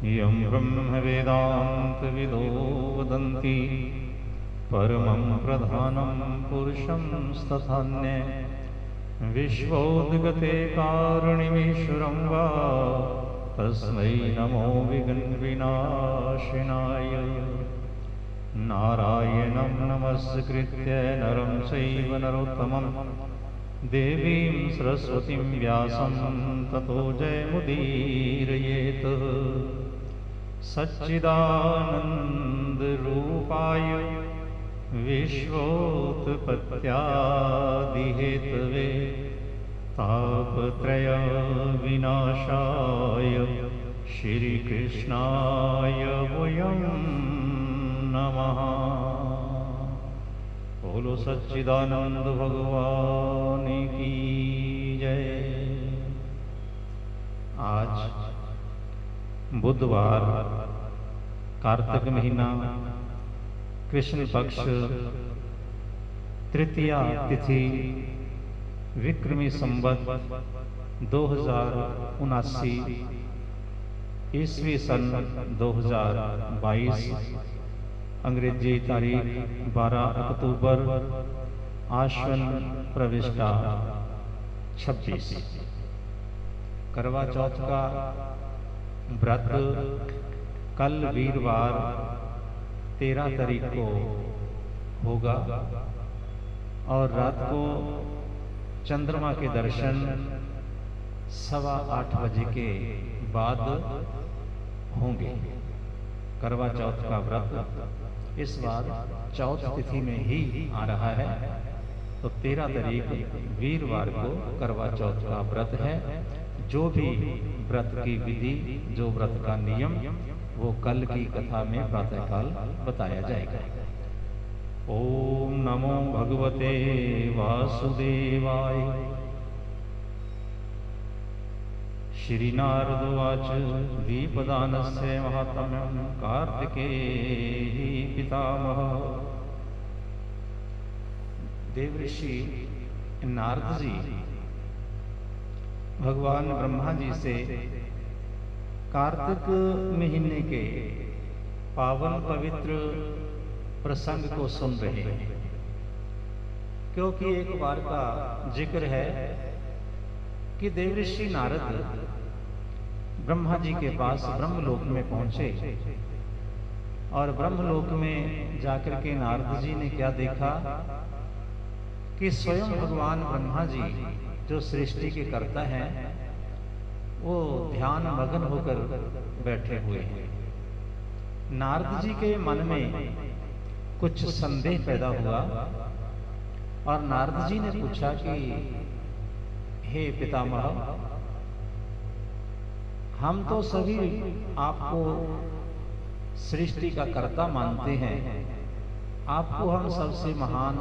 यं ब्रह्मवेदान्तविदो वदन्ति परमं प्रधानं पुरुषं तथान्ये विश्वोद्गते कारुणिमीश्वरं वा तस्मै नमो विघ्नविनाशिनाय। नारायणं नमस्कृत्य नरं चैव नरोत्तमं देवीं सरस्वतीं व्यासं ततो जयमुदीरयेत्। सच्चिदानन्दरूपाय विश्वोत्पत्त्यादिहेतवे तापत्रयविनाशाय श्रीकृष्णाय वयं नमः। बोलो सच्चिदानंद भगवान की जय। आज बुधवार, कार्तिक महीना, कृष्ण पक्ष, तृतीया तिथि, विक्रमी संवत 2079 ईस्वी सन 2022, अंग्रेजी तारीख 12 अक्टूबर, आश्विन प्रविष्टा 26। करवा चौथ का व्रत कल वीरवार 13 तारीख को होगा और रात को चंद्रमा के दर्शन 8:15 बजे के बाद होंगे। करवा चौथ का व्रत इस बार चौथ तिथि में ही आ रहा है, तो 13 तारीख वीरवार को करवा चौथ का व्रत है। जो भी व्रत की विधि, जो व्रत का नियम, वो कल की कथा में प्रातःकाल बताया जाएगा। ओम नमो भगवते वासुदेवाय। श्री नारद उवाच दीपदानस्य महात्म्यं कार्तिकेयी पितामह। देवऋषि नारद जी भगवान ब्रह्मा जी से कार्तिक महीने के पावन पवित्र प्रसंग को सुन रहे हैं, क्योंकि एक बार का जिक्र है कि देवऋषि नारद ब्रह्मा जी के पास ब्रह्मलोक में पहुंचे और ब्रह्मलोक में जाकर के नारद जी ने क्या देखा कि स्वयं भगवान ब्रह्मा जी जो सृष्टि के कर्ता हैं वो ध्यान मग्न होकर बैठे हुए हैं। नारद जी के मन में कुछ संदेह पैदा हुआ और नारद जी ने पूछा कि हे पितामह, हम तो सभी आपको सृष्टि का कर्ता मानते हैं, आपको हम सबसे महान,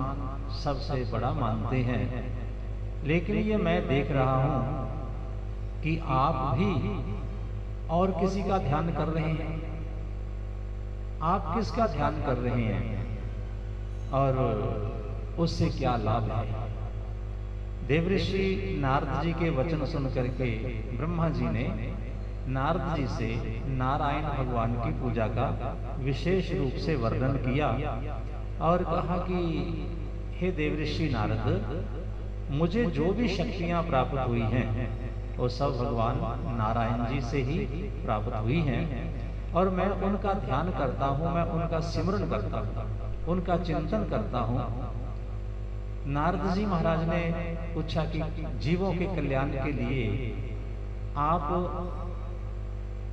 सबसे बड़ा मानते हैं, लेकिन ये मैं देख रहा हूं कि आप भी और किसी का ध्यान कर रहे हैं। आप किसका ध्यान कर रहे हैं और उससे क्या लाभ है? देवऋषि नारद जी के वचन सुन करके ब्रह्मा जी ने नारद जी से नारायण भगवान की पूजा का विशेष रूप से वर्णन किया और कहा कि हे देवऋषि नारद, मुझे जो भी शक्तियां प्राप्त हुई हैं वो सब भगवान नारायण जी से ही प्राप्त हुई हैं और मैं उनका ध्यान करता हूं, मैं उनका सिमरन करता हूं, उनका चिंतन करता हूं। नारद जी महाराज ने पूछा कि जीवों के कल्याण के लिए आप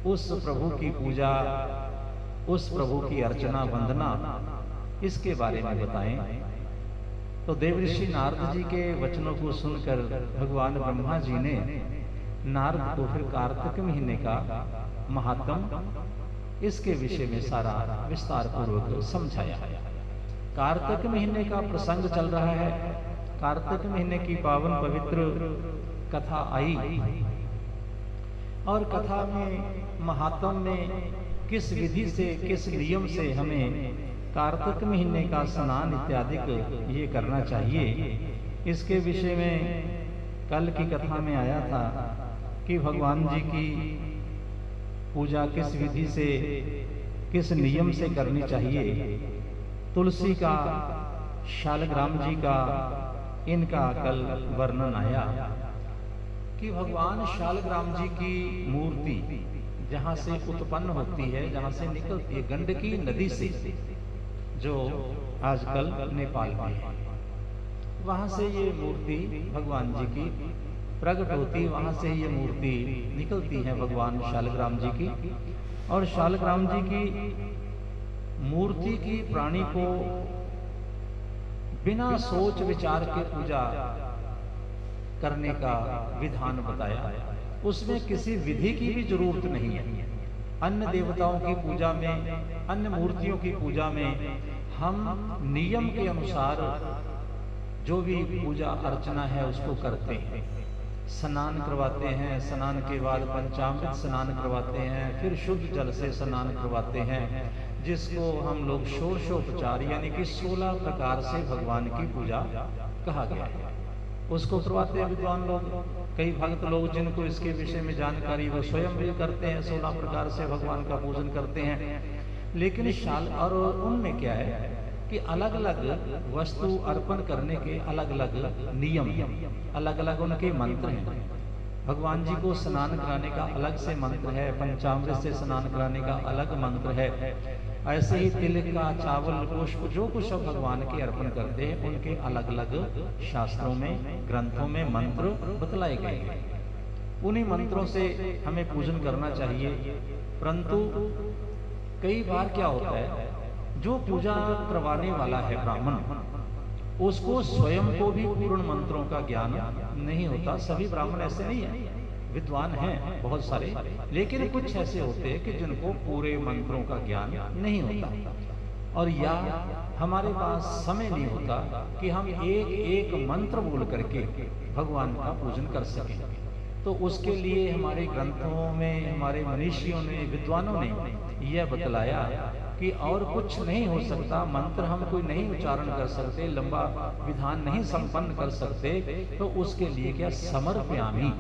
उस प्रभु की पूजा, उस प्रभु की अर्चना वंदना, इसके बारे में बताएं। तो देवऋषि नारद जी के वचनों को सुनकर भगवान ब्रह्मा जी ने नारद को फिर कार्तिक महीने का महात्म, इसके विषय में सारा विस्तार पूर्वक समझाया। कार्तिक महीने का प्रसंग चल रहा है, कार्तिक महीने की पावन पवित्र कथा आई और कथा में महात्म में किस विधि से, किस नियम से हमें कार्तिक महीने का स्नान इत्यादि ये करना चाहिए, इसके विषय में कल की कथा में आया था कि भगवान जी की पूजा किस विधि से, किस नियम से करनी चाहिए, तुलसी का, शालग्राम जी का, इनका कल वर्णन आया कि भगवान शालग्राम जी की मूर्ति जहाँ से उत्पन्न होती है, जहाँ से निकलती है, गंडकी नदी से, जो आजकल नेपाल में है, वहाँ से ये मूर्ति भगवान जी की प्रकट होती, वहाँ से ये मूर्ति निकलती है भगवान शालग्राम जी की। और शालग्राम जी की मूर्ति की प्राणी को बिना सोच विचार के पूजा करने का विधान बताया। उसमें किसी विधि की भी जरूरत नहीं है। अन्य देवताओं की पूजा में, अन्य मूर्तियों की पूजा में हम नियम के अनुसार जो भी पूजा अर्चना है उसको करते हैं। स्नान करवाते हैं, स्नान के बाद पंचामृत स्नान करवाते हैं, फिर शुद्ध जल से स्नान करवाते हैं, जिसको हम लोग षोडशोपचार यानी कि 16 प्रकार से भगवान की पूजा कहा गया है, उसको करवाते हैं विद्वान लोग। कई भक्त लोग जिनको इसके विषय में जानकारी, वो स्वयं भी करते हैं, 16 प्रकार से भगवान का पूजन करते हैं। लेकिन और उनमें क्या है कि अलग अलग वस्तु अर्पण करने के अलग अलग नियम, अलग अलग उनके मंत्र हैं। भगवान जी को स्नान कराने का अलग से मंत्र है, पंचामृत से स्नान कराने का अलग मंत्र है। ऐसे ही तिल का, चावल, पुष्प, जो कुछ सब भगवान के अर्पण करते हैं, उनके अलग अलग शास्त्रों में, ग्रंथों में मंत्र बतलाए गए हैं। उन्हीं मंत्रों से हमें पूजन करना चाहिए। परंतु कई बार क्या होता है, जो पूजा करवाने वाला है ब्राह्मण, उसको स्वयं को भी पूर्ण मंत्रों का ज्ञान नहीं होता। सभी ब्राह्मण ऐसे नहीं है, विद्वान हैं बहुत सारे, लेकिन कुछ ऐसे होते हैं कि जिनको पूरे मंत्रों का ज्ञान नहीं होता, और या हमारे पास समय नहीं होता कि हम एक एक मंत्र बोल करके भगवान का पूजन कर सकें। तो उसके लिए हमारे ग्रंथों में, हमारे मनीषियों ने, विद्वानों ने यह बतलाया कि और कुछ नहीं हो सकता, मंत्र हम कोई नहीं उच्चारण कर सकते, लंबा विधान नहीं संपन्न कर सकते, तो उसके लिए क्या, समर्प्यामि।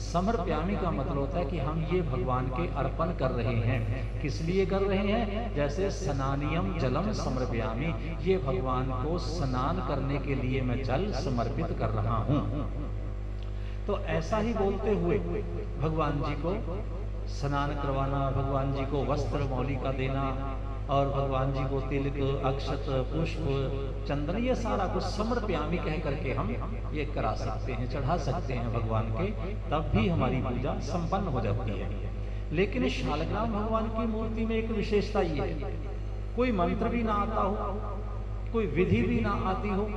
समर्प्यामि का मतलब होता है कि हम ये भगवान के अर्पण कर रहे हैं। किस लिए कर रहे हैं? जैसे स्नानियम जलम समर्प्यामि, ये भगवान को स्नान करने के लिए मैं जल समर्पित कर रहा हूं। तो ऐसा ही बोलते हुए भगवान जी को स्नान करवाना, भगवान जी को वस्त्र मौलिका देना, और भगवान जी को तिलक, अक्षत, पुष्प, चंदन, ये सारा कुछ समर्प्यामि कह करके हम ये करा सकते हैं, चढ़ा सकते हैं भगवान के, तब भी हमारी पूजा संपन्न हो जाती है। लेकिन शालग्राम भगवान की मूर्ति में एक विशेषता ये है, कोई मंत्र भी ना आता हो, कोई विधि भी ना आती हो,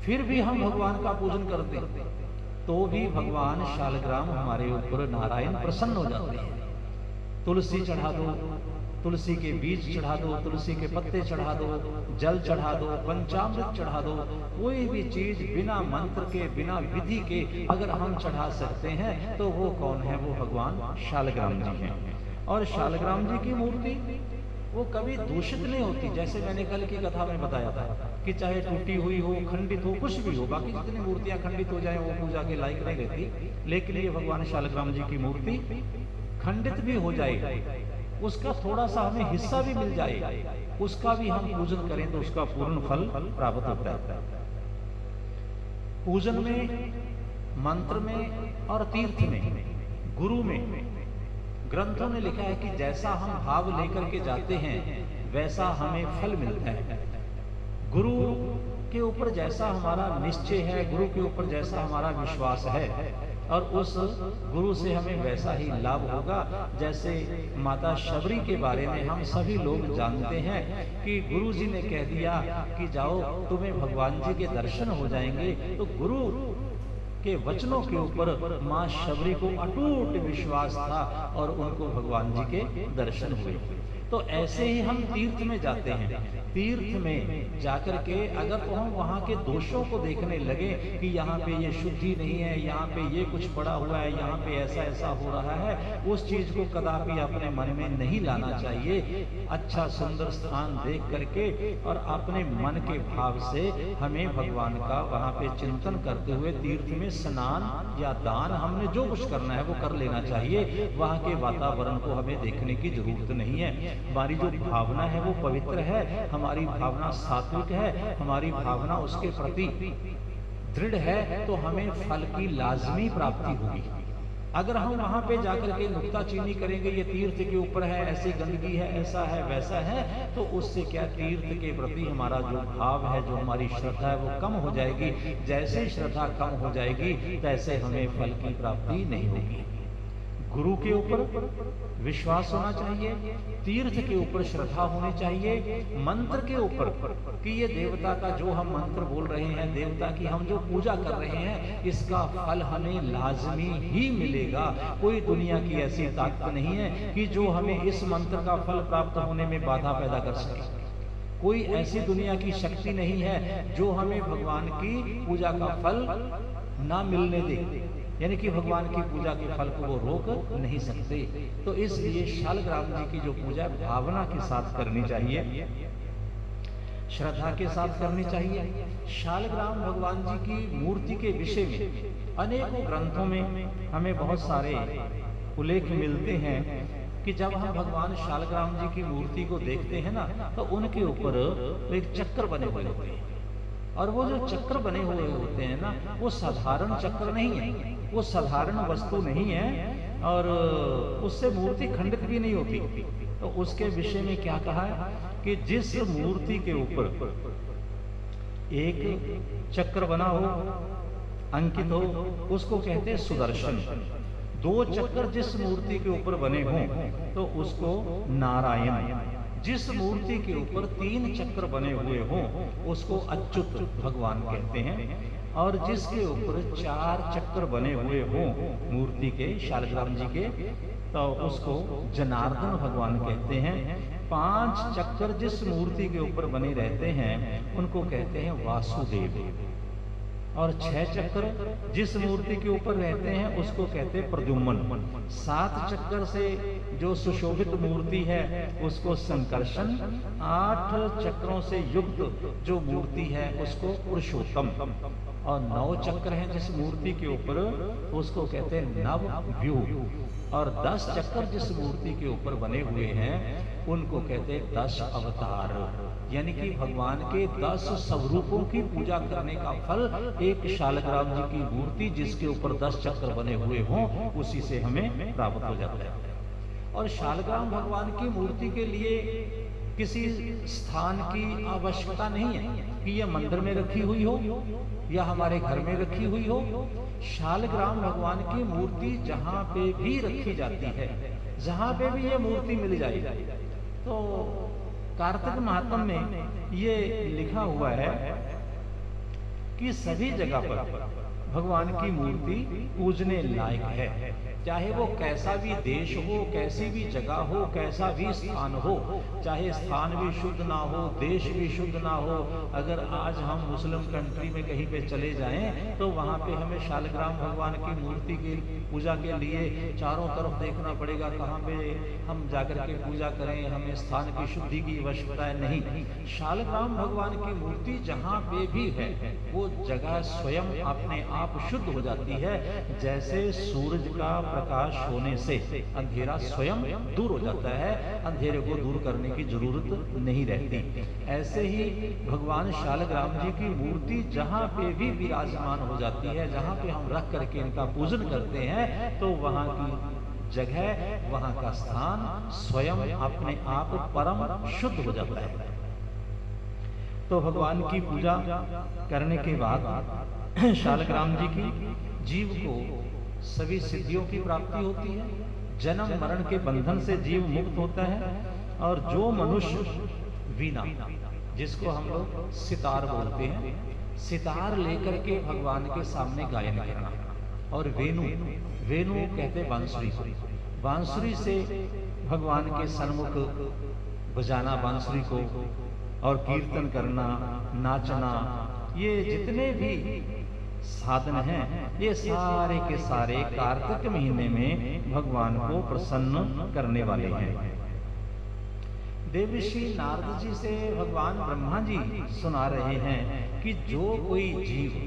फिर भी हम भगवान का पूजन करते हैं, तो भी भगवान शालग्राम हमारे ऊपर नारायण प्रसन्न हो जाते हैं। तुलसी चढ़ा दो, तुलसी के बीज चढ़ा दो, तुलसी के पत्ते चढ़ा दो, जल चढ़ा दो, पंचामृत चढ़ा दो, कोई भी चीज बिना मंत्र के, बिना विधि के अगर हम चढ़ा सकते हैं, तो वो कौन है? वो भगवान शालग्राम जी हैं। और शालग्राम जी की मूर्ति वो कभी दूषित नहीं होती। जैसे मैंने कल की कथा में बताया था कि चाहे टूटी हुई हो, खंडित हो, कुछ भी हो, बाकी जितनी मूर्तियां खंडित हो जाए वो पूजा के लायक नहीं रहती, लेकिन ये भगवान शालग्राम जी की मूर्ति खंडित भी हो जाए, उसका थोड़ा सा हमें हिस्सा भी मिल जाए, उसका भी हम पूजन करें तो उसका पूर्ण फल प्राप्त होता है। पूजन में, मंत्र में और तीर्थ में, गुरु में, ग्रंथों ने लिखा है कि जैसा हम भाव लेकर के जाते हैं वैसा हमें फल मिलता है। गुरु के ऊपर जैसा हमारा निश्चय है, गुरु के ऊपर जैसा हमारा विश्वास है, और उस गुरु से हमें वैसा ही लाभ होगा। जैसे माता शबरी के बारे में हम सभी लोग जानते हैं कि गुरु जी ने कह दिया कि जाओ तुम्हें भगवान जी के दर्शन हो जाएंगे, तो गुरु के वचनों के ऊपर मां शबरी को अटूट विश्वास था और उनको भगवान जी के दर्शन हुए। तो ऐसे ही हम तीर्थ में जाते हैं, तीर्थ में जाकर के अगर तो हम वहाँ के दोषों को देखने लगे कि यहाँ पे ये शुद्धि नहीं है, यहाँ पे ये कुछ पड़ा हुआ है, यहाँ पे ऐसा ऐसा हो रहा है, उस चीज को कदापि अपने मन में नहीं लाना चाहिए। अच्छा सुंदर स्थान देख करके और अपने मन के भाव से हमें भगवान का वहाँ पे चिंतन करते हुए तीर्थ में स्नान या दान, हमने जो कुछ करना है वो कर लेना चाहिए। वहाँ के वातावरण को हमें देखने की जरूरत नहीं है। हमारी जो भावना है वो पवित्र है, हमारी भावना सात्विक है, हमारी भावना उसके प्रति दृढ़ है, तो हमें फल की लाजमी प्राप्ति होगी। अगर हम वहां पे जाकर के नुक्ताचीनी करेंगे, ये तीर्थ के ऊपर है, ऐसी गंदगी है, ऐसा है, वैसा है, तो उससे क्या तीर्थ के प्रति हमारा जो भाव है, जो हमारी श्रद्धा है वो कम हो जाएगी। जैसे श्रद्धा कम हो जाएगी तैसे हमें फल की प्राप्ति नहीं होगी। गुरु के ऊपर विश्वास होना चाहिए, तीर्थ के ऊपर श्रद्धा होनी चाहिए, मंत्र के ऊपर कि ये देवता का जो हम मंत्र बोल रहे हैं, देवता की हम जो पूजा कर रहे हैं, इसका फल हमें लाजमी ही मिलेगा। कोई दुनिया की ऐसी ताकत नहीं है कि जो हमें इस मंत्र का फल प्राप्त होने में बाधा पैदा कर सके। कोई ऐसी दुनिया की शक्ति नहीं है जो हमें भगवान की पूजा का फल ना मिलने दे, यानी कि भगवान की पूजा के फल को वो रोक नहीं सकते। तो इसलिए शालग्राम जी की जो पूजा भावना के साथ करनी चाहिए, श्रद्धा के साथ करनी चाहिए। शालग्राम भगवान जी की मूर्ति के विषय में अनेकों ग्रंथों में हमें बहुत सारे उल्लेख मिलते हैं कि जब हम भगवान शालग्राम जी की मूर्ति को देखते हैं ना, तो उनके ऊपर एक चक्र बने हुए होते हैं, और वो जो चक्र बने हुए होते हैं ना, वो साधारण चक्र नहीं है, वो साधारण वस्तु नहीं है, और उससे मूर्ति खंडित भी नहीं होती। तो उसके विषय में क्या कहा है कि जिस मूर्ति के ऊपर एक चक्र बना हो, अंकित हो, उसको कहते हैं सुदर्शन। दो चक्र जिस मूर्ति के ऊपर बने हों तो उसको नारायण। जिस मूर्ति के ऊपर 3 चक्र बने हुए हों उसको अच्युत भगवान कहते हैं, और जिसके ऊपर 4 चक्र बने हुए हों मूर्ति के, शालग्राम जी के, तो उसको जनार्दन भगवान कहते हैं। 5 चक्र जिस मूर्ति के ऊपर बने रहते हैं उनको कहते हैं वासुदेव, और 6 चक्र जिस मूर्ति के ऊपर रहते हैं उसको कहते हैं प्रद्युम्न। 7 चक्र से जो सुशोभित मूर्ति है उसको संकर्षण। 8 चक्रों से युक्त जो मूर्ति है उसको पुरुषोत्तम, और 9 चक्र हैं जिस मूर्ति के ऊपर उसको कहते हैं नवव्यूह, और 10 चक्र जिस मूर्ति के ऊपर बने हुए हैं उनको कहते हैं 10 अवतार। यानी कि भगवान के 10 स्वरूपों की पूजा करने का फल एक शालग्राम जी की मूर्ति जिसके ऊपर 10 चक्र बने हुए हों उसी से हमें प्राप्त हो जाता है। और शालग्राम भगवान की मूर्ति के लिए किसी स्थान की आवश्यकता नहीं है कि यह मंदिर में रखी हुई हो या हमारे घर में रखी हुई हो। शालग्राम भगवान की मूर्ति जहाँ पे भी रखी जाती है, जहाँ पे भी ये मूर्ति मिल जाए, तो कार्तिक महात्म में ये लिखा हुआ है कि सभी जगह पर भगवान की मूर्ति पूजने लायक है। चाहे वो कैसा भी देश हो, कैसी भी जगह हो, कैसा भी स्थान हो, चाहे स्थान भी शुद्ध ना हो, देश भी शुद्ध ना हो। अगर आज हम मुस्लिम कंट्री में कहीं पे चले जाएं तो वहाँ पे हमें शालग्राम भगवान की मूर्ति की पूजा के लिए चारों तरफ देखना पड़ेगा कहाँ पे हम जाकर के पूजा करें, हमें स्थान की शुद्धि की आवश्यकता है नहीं। शालग्राम भगवान की मूर्ति जहाँ पे भी है वो जगह स्वयं अपने आप शुद्ध हो जाती है। जैसे सूरज का प्रकाश होने से अंधेरा स्वयं दूर हो जाता है, अंधेरे को दूर करने की जरूरत नहीं रहती, ऐसे ही भगवान शालग्राम जी की मूर्ति जहाँ पे भी विराजमान हो जाती है, जहाँ पे हम रख करके इनका पूजन करते हैं, तो वहाँ की जगह, वहाँ का स्थान स्वयं अपने आप परम शुद्ध हो जाता है। तो भगवान की पूजा करने के बाद शालग्राम जी की जीव को सभी सिद्धियों की प्राप्ति होती है, जन्म मरण के बंधन से जीव मुक्त होता है। और जो मनुष्य वीणा, जिसको हम लोग सितार बोलते हैं, सितार लेकर के भगवान के सामने गायन करना, और वेणु, वेणु कहते बांसुरी, बांसुरी से भगवान के सन्मुख बजाना बांसुरी को और कीर्तन करना, नाचना, ये जितने भी साधन हैं, ये सारे के सारे कार्तिक महीने में भगवान को प्रसन्न करने वाले हैं। देवर्षि नारद जी से भगवान ब्रह्मा जी सुना रहे हैं कि जो कोई जीव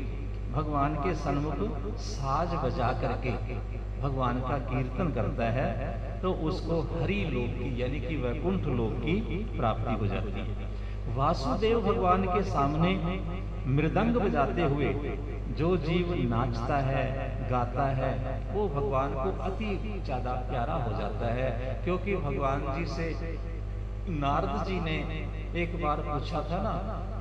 भगवान के सन्मुख साज बजा करके भगवान का कीर्तन करता है तो उसको हरि लोक की यानी कि वैकुंठ लोक की प्राप्ति हो जाती है। वासुदेव भगवान के सामने मृदंग बजाते हुए जो जीव नाचता है, गाता है, वो भगवान को अति ज्यादा प्यारा हो जाता है। क्योंकि भगवान जी से नारद जी ने एक बार पूछा था ना,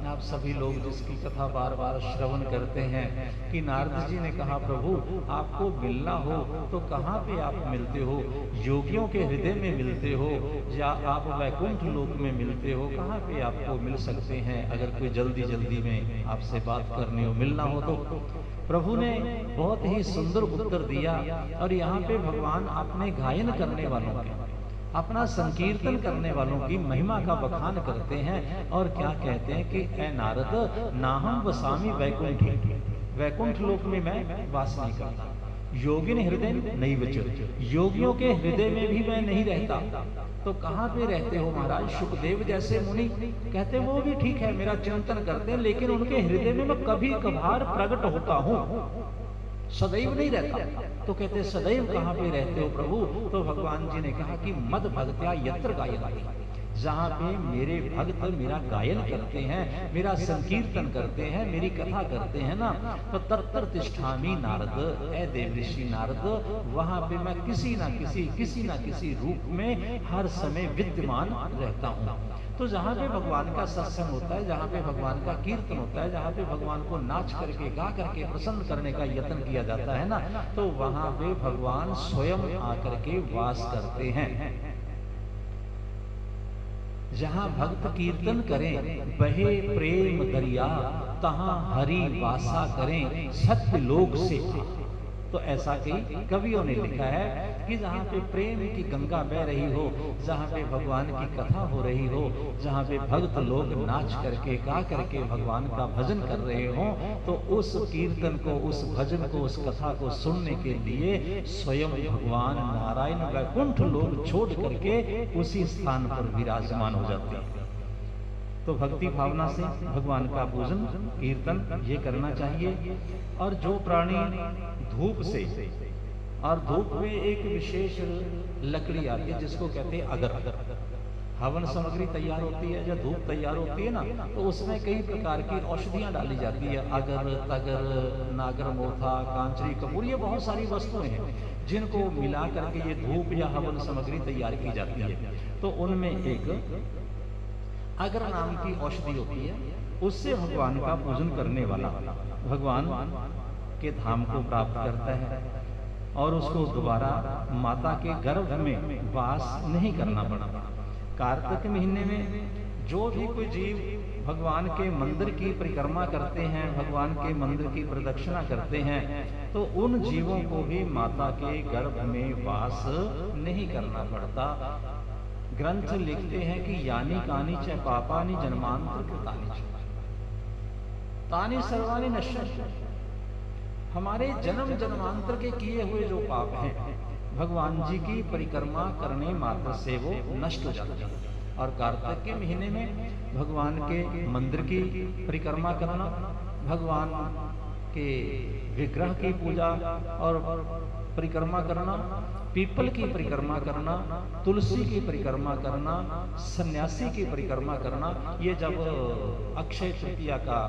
आप सभी लोग जिसकी कथा बार बार श्रवण करते हैं, कि नारद जी ने कहा प्रभु आपको मिलना हो तो कहाँ पे आप मिलते हो? योगियों के हृदय में मिलते हो या आप वैकुंठ लोक में मिलते हो? कहाँ पे आपको मिल सकते हैं? अगर कोई जल्दी जल्दी में आपसे बात करनी हो, मिलना हो तो। प्रभु ने बहुत ही सुंदर उत्तर दिया। और यहाँ पे भगवान अपने गायन करने वालों के, अपना संकीर्तन करने वालों की महिमा का बखान करते हैं। और क्या कहते हैं कि ऐ नारद, नाहम वसामि वैकुंठी, वैकुंठ लोक में मैं वास नहीं करता। योगिन हृदय नहीं बचे, योगियों के हृदय में भी मैं नहीं रहता। तो कहाँ पे रहते हो महाराज? सुखदेव जैसे मुनि कहते वो भी ठीक है, मेरा चिंतन करते हैं, लेकिन उनके हृदय में मैं कभी कभार प्रकट होता हूँ, सदैव नहीं रहता। तो कहते सदैव कहाँ पे रहते हो प्रभु? तो भगवान जी ने कहा कि मद भक्त्या यत्र गायन्ति, जहाँ पे मेरे भक्त मेरा गायन करते हैं, मेरा संकीर्तन करते हैं, मेरी कथा करते हैं ना, तो तत्र तिष्ठामि नारद, ऐ देवर्षि नारद, वहां पे मैं किसी ना किसी रूप में हर समय विद्यमान रहता हूँ। तो जहाँ पे भगवान का सत्संग होता है, जहाँ पे भगवान का कीर्तन होता है, जहाँ पे भगवान को नाच करके गा करके प्रसन्न करने का यत्न किया जाता है ना, तो वहां पे भगवान स्वयं आकर के वास करते हैं। जहाँ भक्त कीर्तन करें, बहे प्रेम दरिया, तहाँ हरि वासा करें सत्य लोक से। तो ऐसा कई कवियों ने लिखा है कि जहाँ पे प्रेम की गंगा बह रही हो, जहाँ पे भगवान की कथा हो रही हो, जहाँ पे भक्त लोग नाच करके गा करके भगवान का भजन कर रहे हो, तो उस कीर्तन को, उस भजन को, उस कथा को सुनने के लिए स्वयं भगवान नारायण वैकुंठ लोग छोड़ करके उसी स्थान पर विराजमान हो जाते हैं। तो भक्ति भावना से भगवान का पूजन कीर्तन ये करना चाहिए। और जो प्राणी धूप से, और धूप में एक विशेष लकड़ी आती है जिसको कहते हैं अगर, हवन सामग्री तैयार होती है, जब धूप तैयार होती है ना, तो उसमें कई प्रकार की औषधियां डाली जाती है, अगर, तगर, नागर मोथा, कांचरी, कपूर, ये बहुत सारी वस्तुएं हैं जिनको मिला करके ये धूप या हवन सामग्री तैयार की जाती है। तो उनमें एक अगर नाम की औषधि होती है, उससे भगवान का पूजन करने वाला भगवान के धाम को प्राप्त करता है और उसको दोबारा माता के गर्भ में वास नहीं करना पड़ा। कार्तिक महीने में जो भी कोई जीव भगवान के मंदिर की परिक्रमा करते हैं, भगवान के मंदिर की प्रदक्षिणा करते हैं, तो उन जीवों को भी माता के गर्भ में वास नहीं करना पड़ता। ग्रंथ लिखते हैं कि यानी कानी च पापानि जन्मांतर कृतानि च तानि सर्वाणि नश्यन्ति, हमारे जन्म जन्मांतर के किए हुए जो पाप हैं, भगवान जी की परिक्रमा करने मात्र से वो नष्ट हो जाते हैं। और कार्तिक के महीने में भगवान के मंदिर की परिक्रमा करना, भगवान के विग्रह की पूजा और परिक्रमा करना, पीपल की परिक्रमा करना, तुलसी की परिक्रमा करना, सन्यासी की परिक्रमा करना, ये जब अक्षय तृतीया का,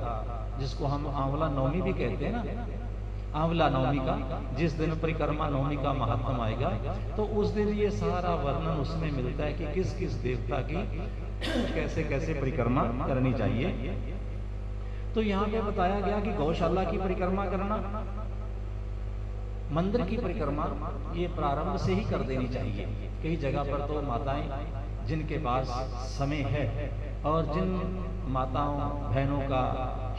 जिसको हम आंवला नवमी भी कहते हैं ना, आंवला नवमी का, जिस दिन परिक्रमा नवमी का महात्म आएगा, तो उस दिन ये सारा वर्णन उसमें मिलता है कि किस किस देवता की कैसे कैसे परिक्रमा करनी चाहिए। तो यहाँ पे बताया गया कि गौशाला की परिक्रमा करना, मंदिर की परिक्रमा ये प्रारंभ से ही कर देनी चाहिए। कई जगह पर तो माताएं जिनके पास समय है और जिन माताओं बहनों का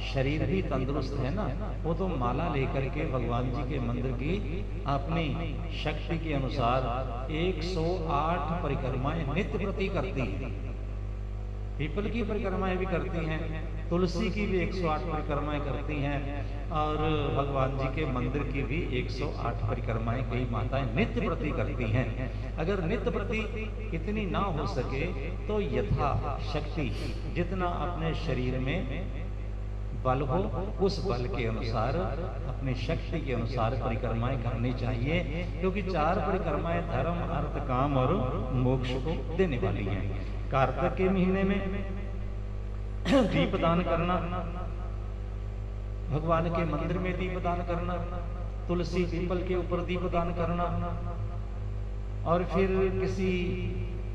शरीर भी तंदुरुस्त है ना, वो तो माला लेकर के भगवान जी के मंदिर की अपनी शक्ति के अनुसार 108 परिक्रमाएं नित्य प्रति करती है। पीपल की परिक्रमाएं भी करती हैं, तुलसी की भी 108 परिक्रमाएं करती हैं, और भगवान जी के मंदिर की भी 108 परिक्रमाएं कई माताएं नित्य प्रति करती हैं। अगर नित्य प्रति इतनी ना हो सके तो यथा शक्ति जितना अपने शरीर में बल हो उस बल के अनुसार अपनी शक्ति के अनुसार परिक्रमाएं करनी चाहिए, क्योंकि 4 परिक्रमाएं धर्म अर्थ काम और मोक्ष को देने वाली हैं। कार्तिक के महीने में दीपदान करना, भगवान के मंदिर में दीपदान करना, तुलसी पीपल के ऊपर दीपदान करना, और फिर किसी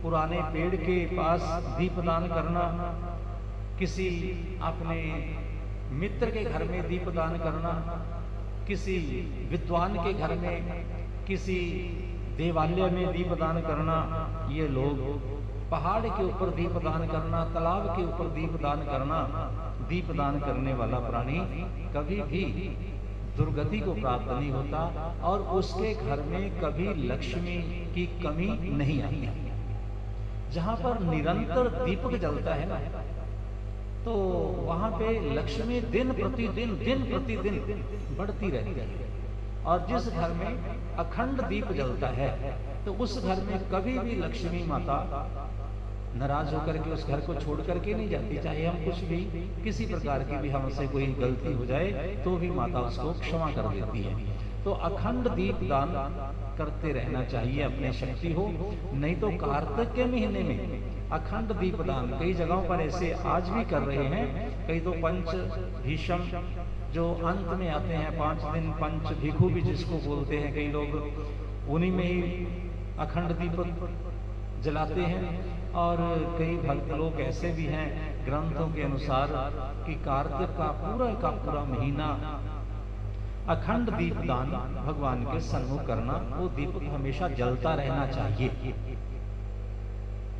पुराने पेड़ के पास दीपदान करना, किसी अपने मित्र के घर में दीपदान करना, किसी विद्वान के घर में, किसी देवालय में दीपदान करना। ये लोग पहाड़ के ऊपर दीपदान करना, तालाब के ऊपर दीपदान करना। दीपदान करने वाला प्राणी कभी भी दुर्गति को प्राप्त नहीं होता और उसके घर में कभी लक्ष्मी की कमी नहीं आती। जहां पर निरंतर दीपक जलता है ना, तो वहां पे लक्ष्मी दिन प्रतिदिन बढ़ती रहती है। और जिस घर में अखंड दीप जलता है तो उस घर में कभी भी लक्ष्मी माता नाराज होकर के उस घर को छोड़ करके नहीं जाती। चाहे हम कुछ भी किसी प्रकार की भी हमसे कोई गलती हो जाए तो भी माता उसको क्षमा कर देती है। तो अखंड दीप दान करते रहना चाहिए, अपने शक्ति हो। नहीं तो कार्तिक के महीने में अखंड दीप दान कई जगहों पर ऐसे आज भी कर रहे हैं। कई तो पंच भीषम जो अंत में आते हैं, 5 दिन पंच भिखु भी जिसको बोलते हैं कई लोग, उन्हीं में ही अखंड दीपक जलाते हैं। और कई भक्त लोग ऐसे भी हैं ग्रंथों के अनुसार कि कार्तिक का पूरा महीना अखंड दीपदान भगवान के सन्मुख करना, वो दीपक हमेशा जलता रहना चाहिए।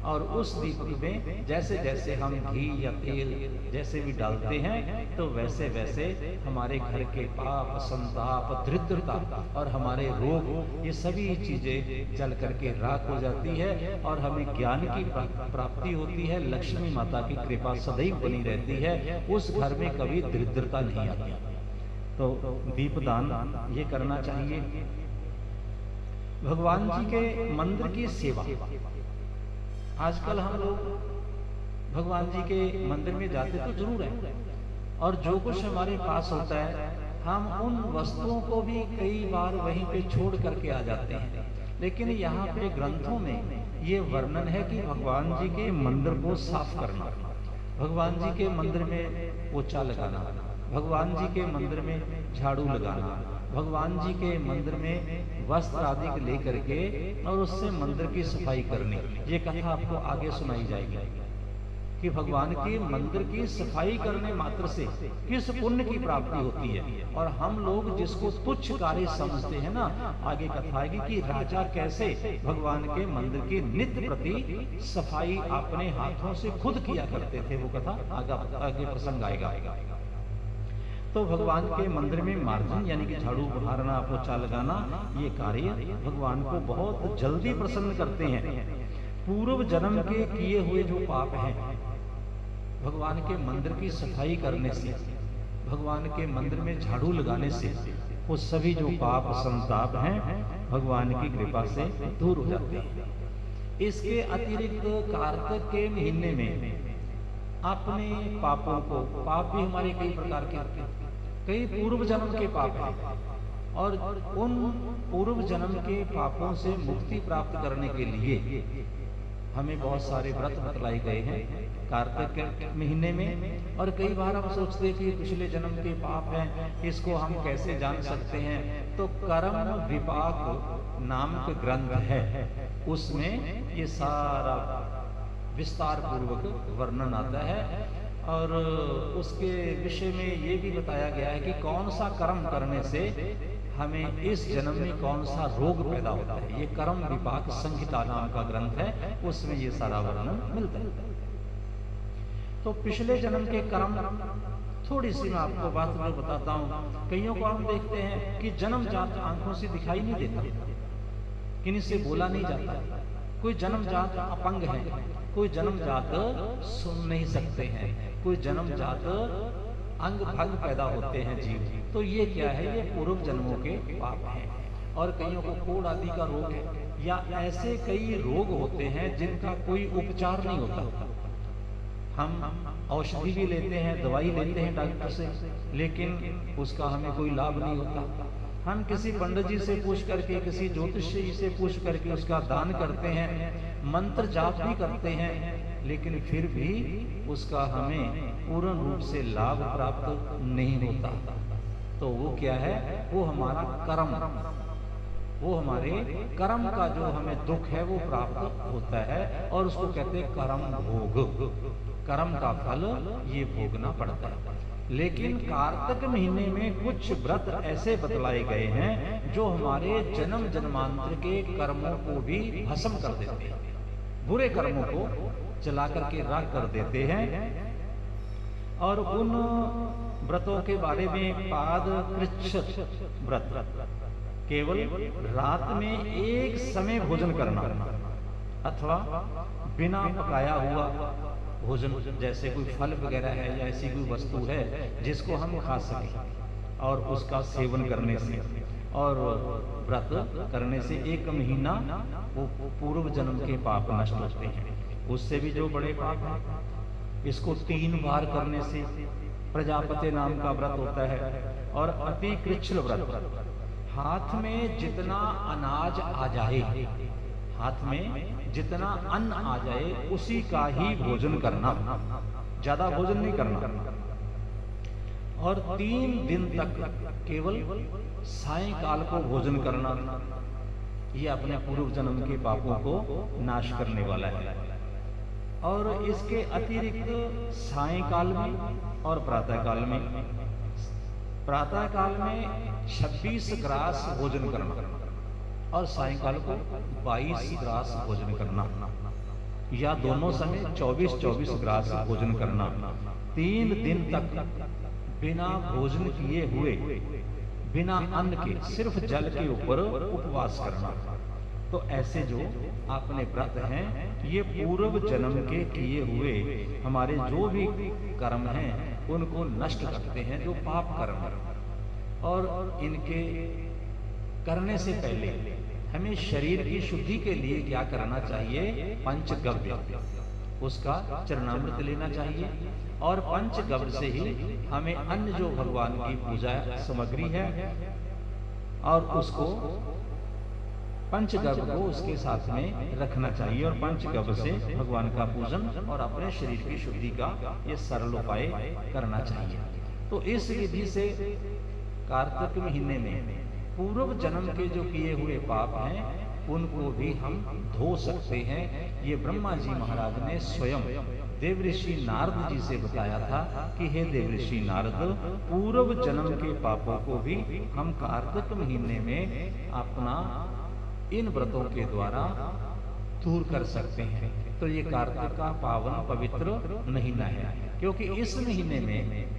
और उस दीपक में जैसे जैसे हम घी या तेल जैसे भी डालते हैं तो वैसे वैसे हमारे घर के पाप, संताप, दरिद्रता और हमारे रोग, ये सभी चीजें जल करके राख हो जाती है और हमें ज्ञान की प्राप्ति होती है। लक्ष्मी माता की कृपा सदैव बनी रहती है, उस घर में कभी दरिद्रता नहीं आती। तो दीपदान ये करना चाहिए। भगवान जी के मंदिर की सेवा, आजकल हम लोग भगवान जी के मंदिर में जाते तो जरूर हैं, और जो कुछ हमारे पास होता है हम उन वस्तुओं को भी कई बार वहीं पे छोड़ करके आ जाते हैं। लेकिन यहाँ पे ग्रंथों में ये वर्णन है कि भगवान जी के मंदिर को साफ करना, भगवान जी के मंदिर में पोछा लगाना, भगवान जी के मंदिर में झाड़ू लगाना, भगवान जी के मंदिर में वस्त्र आदि लेकर के और उससे मंदिर की सफाई करनी। ये कथा आपको आगे सुनाई जाएगी कि भगवान के मंदिर की सफाई करने मात्र से किस पुण्य की प्राप्ति होती है। और हम लोग जिसको तुच्छ कार्य समझते हैं ना, आगे कथा आएगी कि राजा कैसे भगवान के मंदिर की नित्य प्रति सफाई अपने हाथों से खुद किया करते थे। वो कथा आगे प्रसंग आएगा। तो भगवान के मंदिर में मार्जन यानी कि झाड़ू बहारना, पोछा लगाना, ये कार्य भगवान को बहुत जल्दी प्रसन्न करते हैं। पूर्व जन्म के किए हुए जो पाप हैं, भगवान के मंदिर की सफाई करने से, भगवान के मंदिर में झाड़ू लगाने से वो सभी जो पाप संताप हैं भगवान की कृपा से दूर हो जाते हैं। इसके अतिरिक्त कार्तिक के महीने में अपने पापों को, पाप भी हमारे कई प्रकार के होते हैं, कई पूर्व जन्म के पाप हैं, और उन पूर्व जन्म के पापों से मुक्ति प्राप्त करने के लिए हमें बहुत सारे व्रत बतलाए गए हैं कार्तिक के महीने में। और कई बार हम सोचते हैं कि पिछले जन्म के पाप हैं, इसको हम कैसे जान सकते हैं? तो कर्म विपाक नामक ग्रंथ है, उसमें ये सारा विस्तार पूर्वक वर्णन आता है। और उसके विषय में ये भी बताया गया है कि कौन सा कर्म करने से हमें इस जन्म में कौन सा रोग पैदा होता है। ये कर्म विपाक संहिता नाम का ग्रंथ है, उसमें ये सारा वर्णन मिलता है। तो पिछले जन्म के कर्म थोड़ी सी मैं आपको बात जो बताता हूँ। कईयों को हम देखते हैं कि जन्मजात आंखों से दिखाई नहीं देता, किन्हीं से बोला नहीं जाता, कोई जन्मजात अपंग है, कोई जन्मजात सुन नहीं सकते हैं, कोई जन्मजात अंग भंग पैदा होते हैं जीव। तो ये क्या है? ये पूर्व जन्मों के पाप हैं। और कईयों को कोढ़ आदि का रोग है, या ऐसे कई रोग होते हैं जिनका कोई उपचार नहीं होता। हम औषधि भी लेते हैं, दवाई लेते हैं डॉक्टर से, लेकिन उसका हमें कोई लाभ नहीं होता। हम किसी पंडित जी से पूछ करके, किसी ज्योतिषी से पूछ करके उसका दान करते हैं, मंत्र जाप भी करते हैं, लेकिन फिर भी उसका हमें पूर्ण रूप से लाभ प्राप्त नहीं होता। तो वो क्या है? वो हमारा कर्म, वो हमारे कर्म का जो हमें दुख है वो प्राप्त होता है, और उसको कहते हैं कर्म भोग। कर्म का फल ये भोगना पड़ता है। लेकिन कार्तिक महीने में कुछ व्रत ऐसे बतलाए गए हैं जो हमारे जन्म जन्मांतर के कर्मों को भी भस्म कर देते हैं, बुरे कर्मों को जला करके राख कर देते हैं। और उन व्रतों के बारे में पाद कृच्छ व्रत, केवल रात में एक समय भोजन करना, अथवा बिना पकाया हुआ भोजन, जैसे कोई फल वगैरह है या ऐसी कोई वस्तु है जिसको हम खा सकें, और उसका सेवन करने से और व्रत करने से 1 महीना वो पूर्व जन्म के पाप नष्ट होते हैं। उससे भी जो बड़े पाप हैं, इसको 3 बार करने से प्रजापति नाम का व्रत होता है। और अति कृच्छ्र व्रत, हाथ में जितना अनाज आ जाए, हाथ में जितना अन्न आ जाए उसी का ही भोजन करना, ज्यादा भोजन नहीं करना। और 3 दिन तक केवल सायंकाल को भोजन करना, ये अपने पूर्व जन्म के पापों को नाश करने वाला है। और इसके अतिरिक्त सायंकाल में और प्रातःकाल में, प्रातःकाल में 26 ग्रास भोजन करना, और सायंकाल को 22 ग्रास भोजन करना, या दोनों समय 24-24 ग्रास भोजन करना। 3 दिन तक बिना भोजन किए हुए, बिना अन्न के, सिर्फ जल के ऊपर उपवास करना। तो ऐसे जो आपने व्रत हैं, ये पूर्व जन्म के किए हुए हमारे जो भी कर्म हैं उनको नष्ट करते हैं, जो पाप कर्म है। और इनके करने से पहले हमें शरीर की शुद्धि के लिए क्या करना चाहिए? पंचगव्य, उसका चरणामृत लेना चाहिए। और पंचगव्य से ही हमें अन्य जो भगवान की पूजा सामग्री है, और उसको पंचगव्य को उसके साथ में रखना चाहिए, और पंचगव्य से भगवान का पूजन और अपने शरीर की शुद्धि का ये सरल उपाय करना चाहिए। तो इस विधि से कार्तिक महीने में पूर्व जन्म के जो किए हुए पाप हैं उनको भी हम धो सकते हैं। ये ब्रह्मा जी महाराज ने स्वयं देवऋषि नारद जी से बताया था कि हे देवऋषि नारद, पूर्व जन्म के पापों को भी हम कार्तिक महीने में अपना इन व्रतों के द्वारा दूर कर सकते हैं। तो ये कार्तिक का पावन पवित्र महीना है, क्योंकि इस महीने में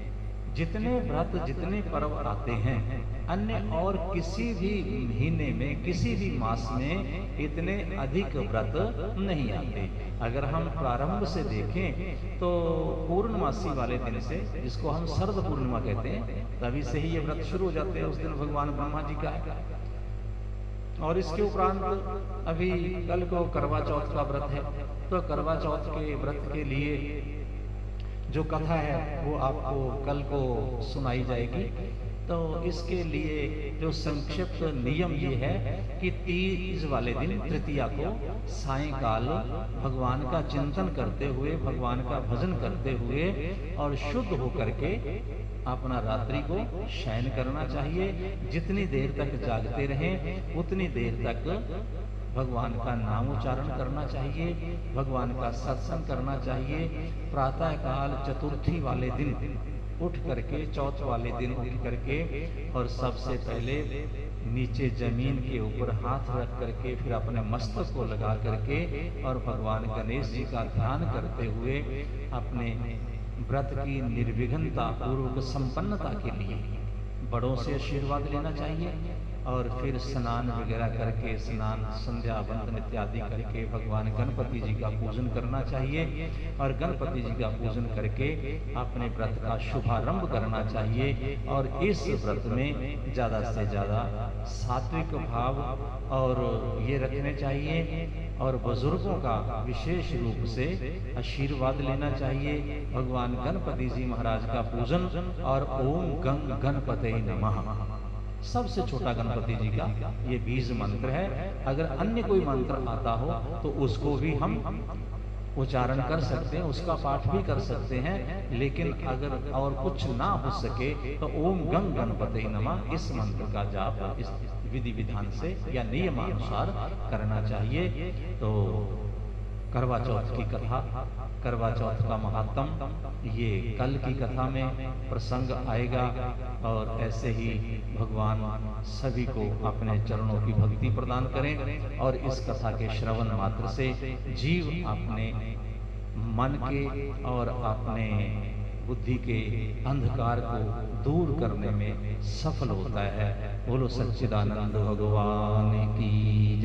जितने व्रत, जितने पर्व आते हैं, अन्य और किसी भी महीने में, किसी भी मास में इतने अधिक व्रत नहीं आते। अगर हम प्रारंभ से देखें तो पूर्णमासी वाले दिन से, जिसको हम शरद पूर्णिमा कहते हैं, तभी से ही ये व्रत शुरू हो जाते हैं। उस दिन भगवान ब्रह्मा जी का है। और इसके उपरांत अभी कल को करवा चौथ का व्रत है, तो करवा चौथ के व्रत के लिए जो कथा है वो आपको कल को सुनाई जाएगी। तो इसके लिए जो संक्षिप्त नियम ये है कि तीज वाले दिन, तृतीया को सायंकाल भगवान का चिंतन करते हुए, भगवान का भजन करते हुए और शुद्ध होकर के अपना रात्रि को शयन करना चाहिए। जितनी देर तक जागते रहें उतनी देर तक भगवान का नाम उच्चारण करना चाहिए, भगवान का सत्संग करना चाहिए। प्रातः काल चतुर्थी वाले दिन उठ करके, चौथ वाले दिन उठ करके, और सबसे पहले नीचे जमीन के ऊपर हाथ रख करके फिर अपने मस्तक को लगा करके और भगवान गणेश जी का ध्यान करते हुए अपने व्रत की निर्विघ्नता पूर्वक संपन्नता के लिए बड़ों से आशीर्वाद लेना चाहिए और फिर स्नान वगैरह करके, स्नान संध्या वंदन इत्यादि करके भगवान गणपति जी का पूजन करना चाहिए और गणपति जी का पूजन करके अपने व्रत का शुभारंभ करना चाहिए। और इस व्रत में ज़्यादा से ज़्यादा सात्विक भाव और ये रखने चाहिए और बुजुर्गों का विशेष रूप से आशीर्वाद लेना चाहिए। भगवान गणपति जी महाराज का पूजन और ओम गंग गणपते नमः, सबसे छोटा गणपति जी का ये बीज मंत्र है। अगर अन्य कोई मंत्र आता हो तो उसको भी हम उच्चारण कर सकते हैं, उसका पाठ भी कर सकते हैं, लेकिन अगर और कुछ ना हो सके तो ओम गंग गणपते नमः इस मंत्र का जाप इस विधि विधान से या नियमानुसार करना चाहिए। तो करवा चौथ की कथा, करवा चौथ का महात्म ये कल की कथा में प्रसंग आएगा और ऐसे ही भगवान सभी को अपने चरणों की भक्ति प्रदान करें और इस कथा के श्रवण मात्र से जीव अपने मन के और अपने बुद्धि के अंधकार को दूर करने में सफल होता है। बोलो सच्चिदानंद भगवान की जय।